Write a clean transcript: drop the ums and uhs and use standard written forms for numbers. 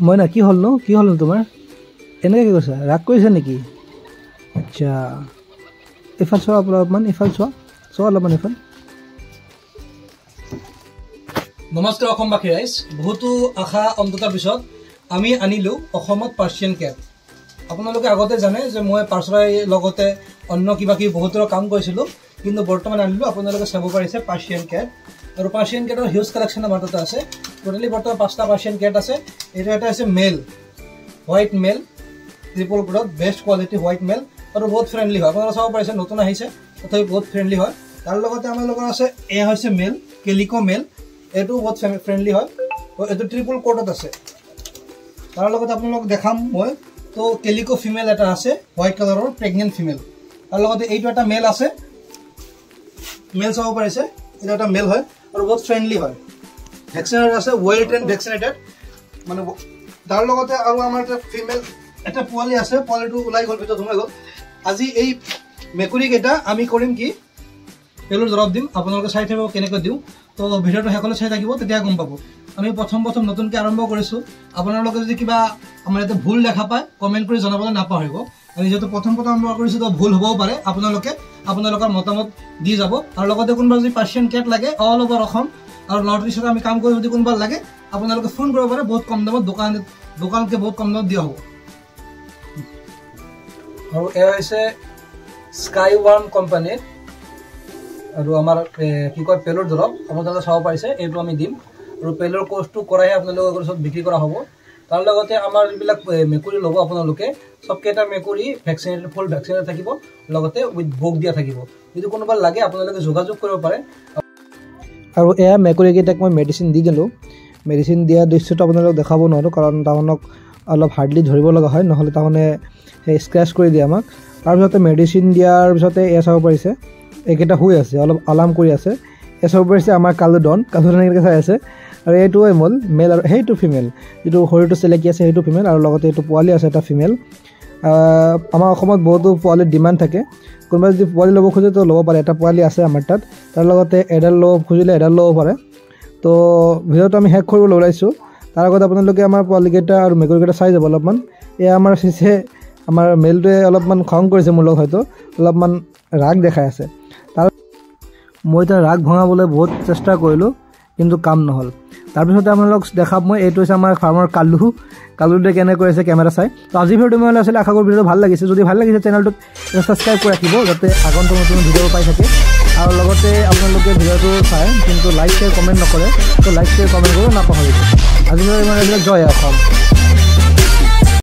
মই না কি হ'ল নো তোমাৰ এনেকৈ কি কৈছা ৰাগ কৰিছা নেকি আচ্ছা এইফাল চোৱা অলপমান এইফাল চোৱা অলপমান এইফাল নমস্কাৰ অসমবাসী ৰাইজ বহুতো আশা অন্ততাৰ পিছত আমি আনিলোঁ অসমত পাৰ্চিয়ান কেট আপোনালোকে আগতে জানে যে মই পাৰ্চৰাই লগতে অন্য কিবা কিবি বহুতৰ কাম কৰিছিলোঁ কিন্তু বৰ্তমান আনিলোঁ আপোনালোকে চাব পাৰিছে পাৰ্চিয়ান কেট আৰু পাৰ্চিয়ান কেটৰ হিউজ কালেকশ্যন আমাৰ তাতে আছে টোটেলি বৰ্তমান 5টা পাৰ্চিয়ান কেট আছে এইটো এটা আছে মেল হোৱাইট মেল ট্ৰিপল কোডত বেষ্ট কোৱালিটি হোৱাইট মেল আৰু বহুত ফ্ৰেণ্ডলি হয় আপোনালোকে চাব পাৰিছে নতুন আহিছে তথাপি বহুত ফ্ৰেণ্ডলি হয় তাৰ লগতে আমাৰ লগত আছে এয়া হৈছে মেল কেলিকো মেল এইটো বহুত ফ্ৰেণ্ডলি হয় তো এইটো ট্ৰিপল কোডত আছে তাৰ লগতে আপোনালোকক দেখাম মই তো কেলিকো ফিমেল এটা আছে হোৱাইট কালাৰৰ প্ৰেগনেণ্ট ফিমেল তাৰ লগতে এইটো এটা মেল আছে মেল চাব পাৰিছে এটা এটা মেল হয় আৰু বহুত ফ্ৰেণ্ডলি হয় ভেকচিনেটেড আছে ৱেল ট্ৰেইনড ভেকচিনেটেড মানে তাৰ লগতে আৰু আমাৰ এটা ফিমেল এটা পোৱালি আছে পোৱালিটো ওলাই গ'ল ভিতৰত সোমাই গ'ল আজি এই মেকুৰীকেইটা আমি কৰিম কি পেলুৰ দৰৱ দিম আপোনালোকে চাই থাকিব কেনেকৈ দিওঁ তো ভিডিঅ'টো শেষলৈ চাই থাকিব তেতিয়া গম পাব আমি প্ৰথম নতুনকৈ আৰম্ভ কৰিছোঁ আপোনালোকে যদি কিবা আমাৰ ইয়াতে ভুল দেখা পায় কমেণ্ট কৰি জনাবলৈ নাপাহৰিব আমি যিহেতু প্ৰথম আৰম্ভ কৰিছোঁ তো ভুল হ'বও পাৰে আপোনালোকৰ মতামত দি যাব আৰু লগতে কোনোবা যদি পাৰ্চিয়ান কেট লাগে অল অভাৰ অসম আৰু নৰ্থ ইষ্টত আমি কাম কৰি যদি কোনোবা লাগে আপোনালোকে ফোন কৰিব পাৰে বহুত কম দামত দোকানতকৈ বহুত কম দামত দিয়া হ'ব আৰু এয়া হৈছে স্কাই ৱাৰ্ম কোম্পানীৰ আৰু আমাৰ কি কয় পেলুৰ দৰৱ আপোনালোকে চাব পাৰিছে এইটো আমি দিম আৰু পেলুৰ কোৰ্চটো কৰাইহে আপোনালোকৰ ওচৰত বিক্ৰী কৰা হ'ব তাৰ লগতে আমাৰ যিবিলাক মেকুৰী ল'ব আপোনালোকে সবকেইটা মেকুৰী ভেকচিনেটেড ফুল ভেকচিনেটেড থাকিব লগতে উইথ বুক দিয়া থাকিব যদি কোনোবা লাগে আপোনালোকে যোগাযোগ কৰিব পাৰে আৰু এয়া মেকুৰীকেইটাক মই মেডিচিন দি দিলোঁ মেডিচিন দিয়া দৃশ্যটো আপোনালোকক দেখাব নোৱাৰোঁ কাৰণ তাহাঁতক অলপ হাৰ্ডলি ধৰিব লগা হয় নহ'লে তাৰমানে সেই স্ক্ৰেচ কৰি দিয়ে আমাক তাৰপিছতে মেডিচিন দিয়াৰ পিছতে এয়া চাব পাৰিছে এইকেইটা শুই আছে অলপ আলাম কৰি আছে এয়া চাব পাৰিছে আমাৰ কালুডন এনেকৈ চাই আছে আৰু এইটোৱে মেল আৰু সেইটো ফিমেল যিটো শৰীৰটো চেলেকি আছে সেইটো ফিমেল আৰু লগতে এইটো পোৱালি আছে এটা ফিমেল আমাৰ অসমত বহুতো পোৱালিৰ ডিমাণ্ড থাকে কোনোবাই যদি পোৱালি ল'ব খোজে তো ল'ব পাৰে এটা পোৱালি আছে আমাৰ তাত তাৰ লগতে এডাল ল'ব খুজিলে এডাল ল'ব পাৰে তো ভিডিঅ'টো আমি শেষ কৰিবলৈ ওলাইছোঁ তাৰ আগত আপোনালোকে আমাৰ পোৱালিকেইটা আৰু মেকুৰীকেইটা চাই যাব অলপমান এয়া আমাৰ চিচে আমাৰ মেলটোৱে অলপমান খং কৰিছে মোৰ লগত হয়তো অলপমান ৰাগ দেখাই আছে তাৰ মই তাৰ ৰাগ ভঙাবলৈ বহুত চেষ্টা কৰিলোঁ কিন্তু কাম নহ'ল তাৰপিছতে আপোনালোকক দেখাম মই এইটো হৈছে আমাৰ ফাৰ্মৰ কালুটোৱে কেনে কৰিছে কেমেৰা চাই তো আজি ভিডিঅ'টো মই আছিলে আশা কৰোঁ ভিডিঅ'টো ভাল লাগিছে যদি ভাল লাগিছে চেনেলটোক ছাবস্ক্ৰাইব কৰি ৰাখিব যাতে আগন্তুক নতুন ভিডিঅ' পাই থাকে আৰু লগতে আপোনালোকে ভিডিঅ'টো চাই কিন্তু লাইক শ্বেয়াৰ কমেণ্ট নকৰে তো লাইক শ্বেয়াৰ কমেণ্ট কৰিব নাপাহৰিব আজি ভিডিঅ' ইমান জয় অসম।